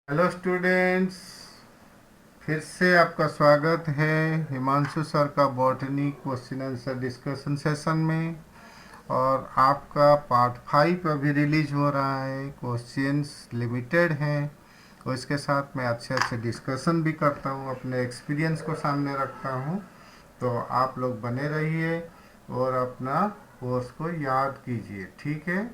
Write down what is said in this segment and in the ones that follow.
Hello students, फिर से आपका स्वागत है हिमांशु सर का botany question answer discussion session में। और आपका पार्ट 5 अभी रिलीज हो रहा है। क्वेश्चंस लिमिटेड हैं और इसके साथ मैं अच्छे अच्छे डिस्कशन भी करता हूँ, अपने एक्सपीरियंस को सामने रखता हूँ। तो आप लोग बने रहिए और अपना कोर्स को याद कीजिए, ठीक है।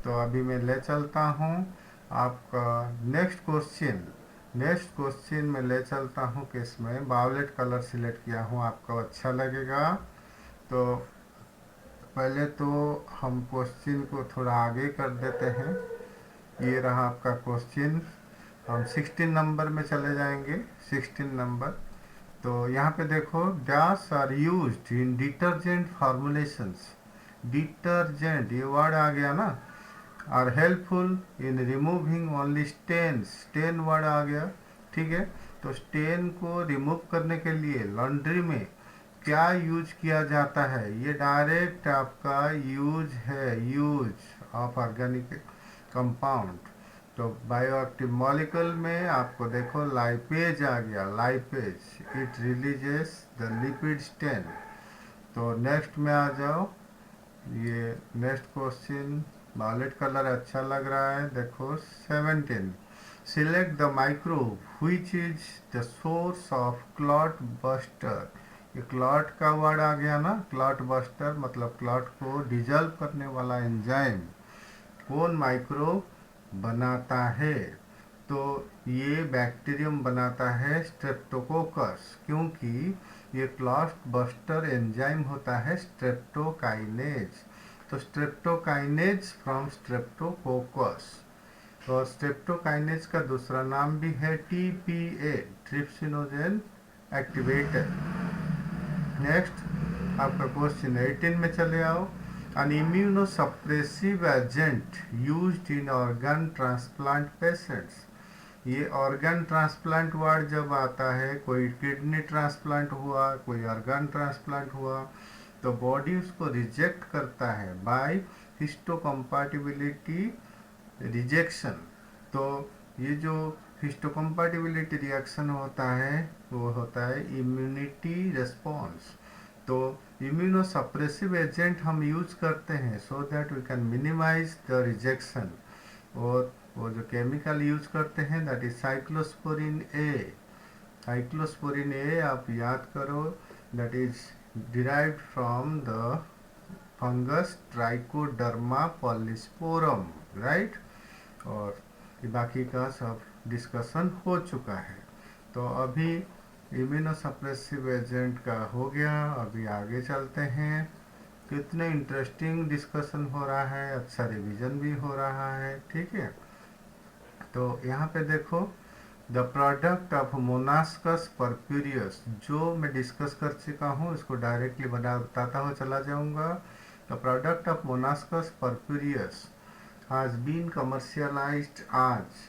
तो अभी मैं ले चलता हूँ आपका नेक्स्ट क्वेश्चन में ले चलता हूँ कि इसमें वायलेट कलर सिलेक्ट किया हूँ, आपको अच्छा लगेगा। तो पहले तो हम क्वेश्चन को थोड़ा आगे कर देते हैं। ये रहा आपका क्वेश्चन। हम 16 नंबर में चले जाएंगे। 16 नंबर। तो यहाँ पे देखो, dash are used in detergent formulations. Detergent ये वर्ड आ गया ना। Are helpful in removing only stains. Stain word आ गया, ठीक है। तो स्टेन को रिमूव करने के लिए लॉन्ड्री में क्या यूज किया जाता है? ये डायरेक्ट आपका यूज है, यूज ऑफ ऑर्गेनिक कंपाउंड। तो बायोएक्टिव मॉलिक्यूल में आपको देखो लाइपेज आ गया, lipase it releases the lipid stain. तो नेक्स्ट में आ जाओ। ये नेक्स्ट क्वेश्चन वायलेट कलर अच्छा लग रहा है, देखो 17। Select the microbe which is the source of clot buster. ये क्लॉट का वर्ड आ गया ना, क्लॉट बस्टर मतलब क्लॉट को डिजल्व करने वाला एंजाइम कौन माइक्रोब बनाता है? तो ये बैक्टीरियम बनाता है स्ट्रेप्टोकोकस, क्योंकि ये क्लॉट बस्टर एंजाइम होता है स्ट्रेप्टोकाइनेज। तो स्ट्रेप्टोकाइनेज फ्रॉम स्ट्रेप्टोकोकस। और स्ट्रेप्टोकाइनेज का दूसरा नाम भी है टीपीए, ट्रिप्सिनोजेन एक्टिवेटर। नेक्स्ट आपका क्वेश्चन 18 में चले आओ। An immunosuppressive agent used in organ transplant patients. ये ऑर्गन ट्रांसप्लांट वर्ड जब आता है, कोई किडनी ट्रांसप्लांट हुआ, कोई ऑर्गन ट्रांसप्लांट हुआ, तो बॉडी उसको रिजेक्ट करता है बाय हिस्टोकम्पैटिबिलिटी रिजेक्शन। तो ये जो हिस्टोकम्पैटिबिलिटी रिएक्शन होता है वो होता है इम्यूनिटी रिस्पॉन्स। तो इम्यूनोसप्रेसिव एजेंट हम यूज करते हैं so that we can minimize the rejection. और वो जो केमिकल यूज करते हैं that is cyclosporin A. Cyclosporin A आप याद करो, that is derived from the fungus Trichoderma polysporum, right. और बाकी का सब डिस्कशन हो चुका है। तो अभी इम्यूनोसप्रेसिव एजेंट का हो गया। अभी आगे चलते हैं। कितने इंटरेस्टिंग डिस्कशन हो रहा है, अच्छा रिवीजन भी हो रहा है, ठीक है। तो यहाँ पे देखो, the product of Monascus purpureus, जो मैं डिस्कस कर चुका हूँ इसको डायरेक्टली बताता हुआ चला जाऊँगा। The product of Monascus purpureus has been commercialized as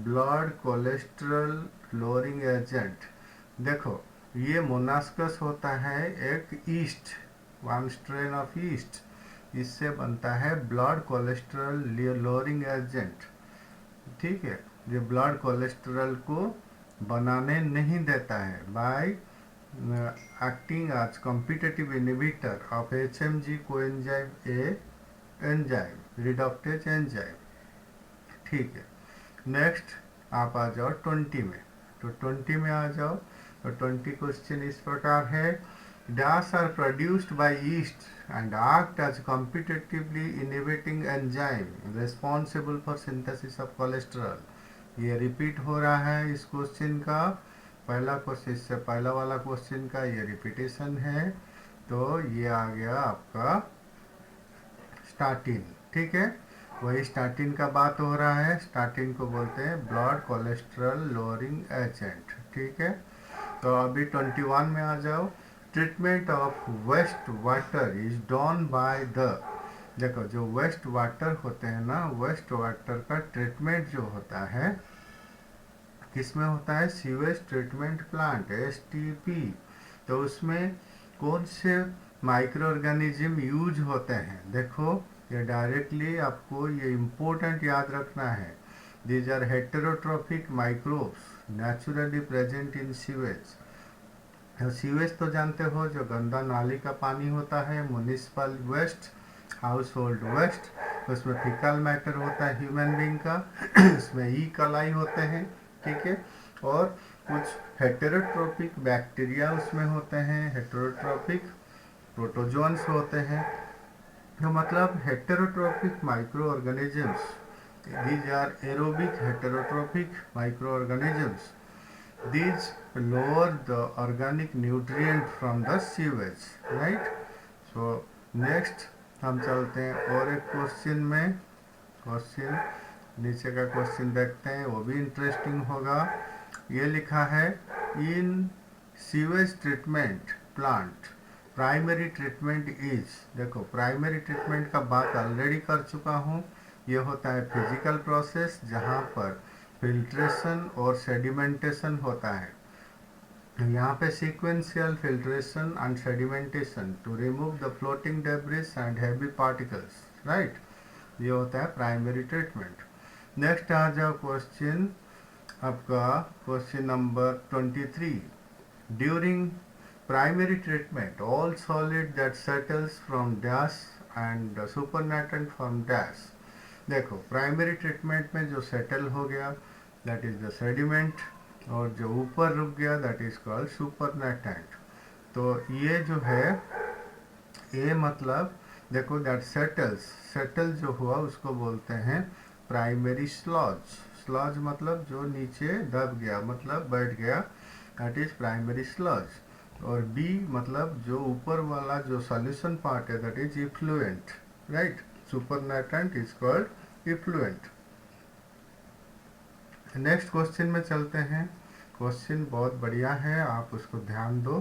blood cholesterol lowering agent। देखो, ये मोनास्कस होता है एक east, one strain of east. इससे बनता है ब्लड कोलेस्ट्रॉल लोअरिंग एजेंट, ठीक है। जो ब्लड कोलेस्ट्रॉल को बनाने नहीं देता है by acting as competitive inhibitor of HMG coenzyme A enzyme, reductase enzyme, ठीक है। नेक्स्ट आप आ जाओ 20 में। तो 20 में आ जाओ। तो 20 क्वेश्चन इस प्रकार है, dash are produced by yeast and act as competitively inhibiting enzyme responsible for synthesis of cholesterol. ये रिपीट हो रहा है इस क्वेश्चन का। पहला क्वेश्चन, इससे पहला वाला क्वेश्चन का ये रिपीटेशन है। तो ये आ गया आपका स्टार्टिन, ठीक है। वही स्टार्टिन का बात हो रहा है। स्टार्टिन को बोलते हैं ब्लड कोलेस्ट्रॉल लोअरिंग एजेंट, ठीक है। तो अभी 21 में आ जाओ। Treatment of waste water is done by the. देखो, जो वेस्ट वाटर होते हैं ना, वेस्ट वाटर का ट्रीटमेंट जो होता है किस में होता है? Sewage treatment plant, STP. तो उसमें कौन से माइक्रो ऑर्गेनिज्म यूज होते हैं? देखो, ये डायरेक्टली आपको ये इम्पोर्टेंट याद रखना है। These are heterotrophic microbes naturally present in sewage. Sewage तो जानते हो, जो गंदा नाली का पानी होता है, municipal waste, household waste, उसमें फिकल मैटर होता है ह्यूमन बींग का उसमें ई कलाई होते हैं, ठीक है। और कुछ हेटेरोट्रोपिक बैक्टीरिया उसमें होते हैं, हेटेरोट्रोपिक प्रोटोजोन्स होते हैं। तो मतलब heterotrophic micro organisms, these are aerobic heterotrophic micro organisms. These lower the organic nutrient from the sewage, right? So next हम चलते हैं और एक क्वेश्चन में। क्वेश्चन नीचे का क्वेश्चन देखते हैं, वो भी इंटरेस्टिंग होगा। ये लिखा है, इन sewage treatment plant primary treatment is. देखो, प्राइमरी ट्रीटमेंट का बात ऑलरेडी कर चुका हूँ। ये होता है फिजिकल प्रोसेस जहाँ पर फिल्ट्रेशन और सेडिमेंटेशन होता है। यहाँ पे sequential filtration and sedimentation to remove the floating debris and heavy particles, right. ये होता है प्राइमरी ट्रीटमेंट। नेक्स्ट आ जाओ क्वेश्चन आपका, question number 23। During primary treatment all solid that settles from dash and supernatant from dash. देखो, primary treatment में जो settle हो गया दैट इज द सेडिमेंट, और जो ऊपर रुक गया दैट इज कॉल्ड सुपरनेटेंट। तो ये जो है, ये मतलब देखो दैट सेटल्स, सेटल जो हुआ उसको बोलते हैं प्राइमरी स्लॉज। स्लॉज मतलब जो नीचे दब गया, मतलब बैठ गया, दैट इज प्राइमरी स्लॉज। और बी मतलब जो ऊपर वाला जो सॉल्यूशन पार्ट है that is effluent, right. Supernatant is called effluent. Next question में चलते हैं। क्वेश्चन बहुत बढ़िया है, आप उसको ध्यान दो।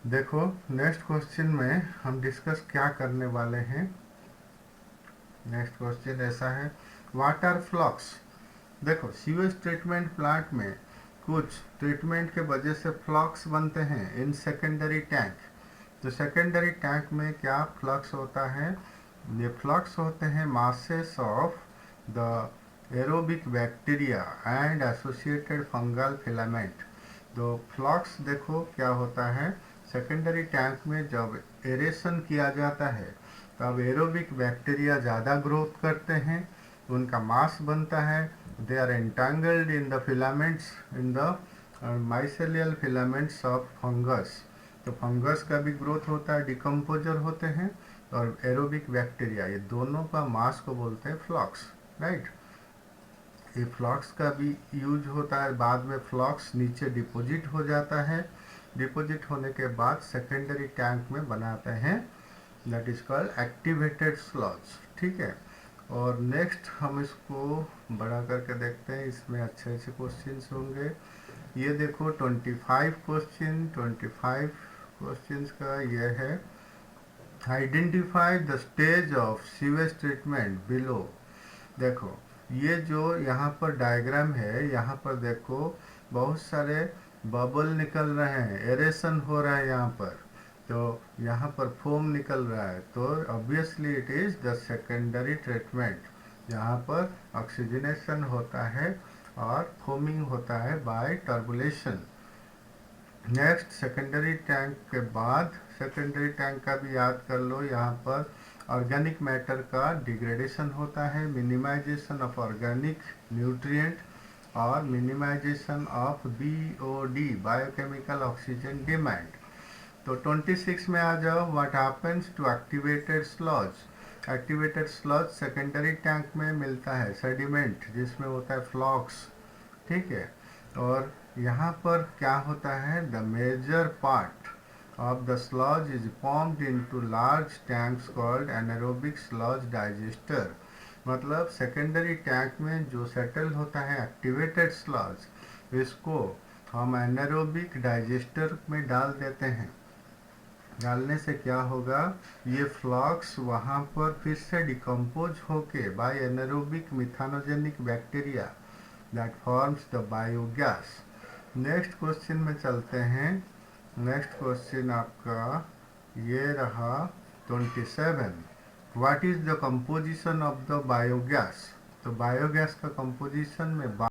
देखो, नेक्स्ट क्वेश्चन में हम डिस्कस क्या करने वाले हैं। नेक्स्ट क्वेश्चन ऐसा है, व्हाट आर फ्लक्स। देखो, सीवेज ट्रीटमेंट प्लांट में कुछ ट्रीटमेंट के वजह से फ्लक्स बनते हैं इन सेकेंडरी टैंक। तो सेकेंडरी टैंक में क्या फ्लक्स होता है, ये फ्लक्स होते हैं masses of the aerobic bacteria and associated fungal filament. तो फ्लक्स देखो क्या होता है, सेकेंडरी टैंक में जब एरेशन किया जाता है तब एरोबिक बैक्टीरिया ज़्यादा ग्रोथ करते हैं, उनका मास बनता है, they are entangled in the filaments, in the mycelial filaments of fungus. तो फंगस का भी ग्रोथ होता है, डिकम्पोजर होते हैं, और एरोबिक बैक्टीरिया, ये दोनों का मास को बोलते हैं फ्लक्स, राइट। ये फ्लक्स का भी यूज होता है। बाद में फ्लक्स नीचे डिपॉजिट हो जाता है, डिपॉजिट होने के बाद सेकेंडरी टैंक में बनाते हैं, that is called activated sludge, ठीक है। और नेक्स्ट हम इसको बड़ा करके देखते हैं, इसमें अच्छे अच्छे क्वेश्चंस होंगे। ये देखो 25 क्वेश्चन, 25 क्वेश्चंस का ये है, identify the stage of sewage treatment below. देखो, ये जो यहाँ पर डायग्राम है, यहाँ पर देखो बहुत सारे बबल निकल रहे हैं, एरेशन हो रहा है यहाँ पर, तो यहाँ पर फोम निकल रहा है, तो obviously it is the secondary treatment. यहाँ पर ऑक्सीजनेशन होता है और फोमिंग होता है बाय टर्बुलेशन। नेक्स्ट, सेकेंडरी टैंक के बाद, सेकेंडरी टैंक का भी याद कर लो, यहाँ पर ऑर्गेनिक मैटर का डिग्रेडेशन होता है, मिनिमाइजेशन ऑफ ऑर्गेनिक न्यूट्रिएंट और minimization of BOD, biochemical oxygen demand. तो 26 में आ जाओ, what happens to activated sludge. Activated sludge secondary tank में मिलता है सेडिमेंट, जिसमें होता है फ्लॉक्स, ठीक है। और यहाँ पर क्या होता है, the major part of the sludge is formed into large tanks called anaerobic sludge digester। मतलब सेकेंडरी टैंक में जो सेटल होता है एक्टिवेटेड स्लज, इसको हम एनारोबिक डाइजेस्टर में डाल देते हैं। डालने से क्या होगा, ये फ्लक्स वहाँ पर फिर से डिकम्पोज होके by anaerobic methanogenic bacteria that forms the biogas. Next question में चलते हैं। नेक्स्ट क्वेश्चन आपका ये रहा 27, what is the composition of the biogas. तो तो बायोगैस का कंपोजिशन में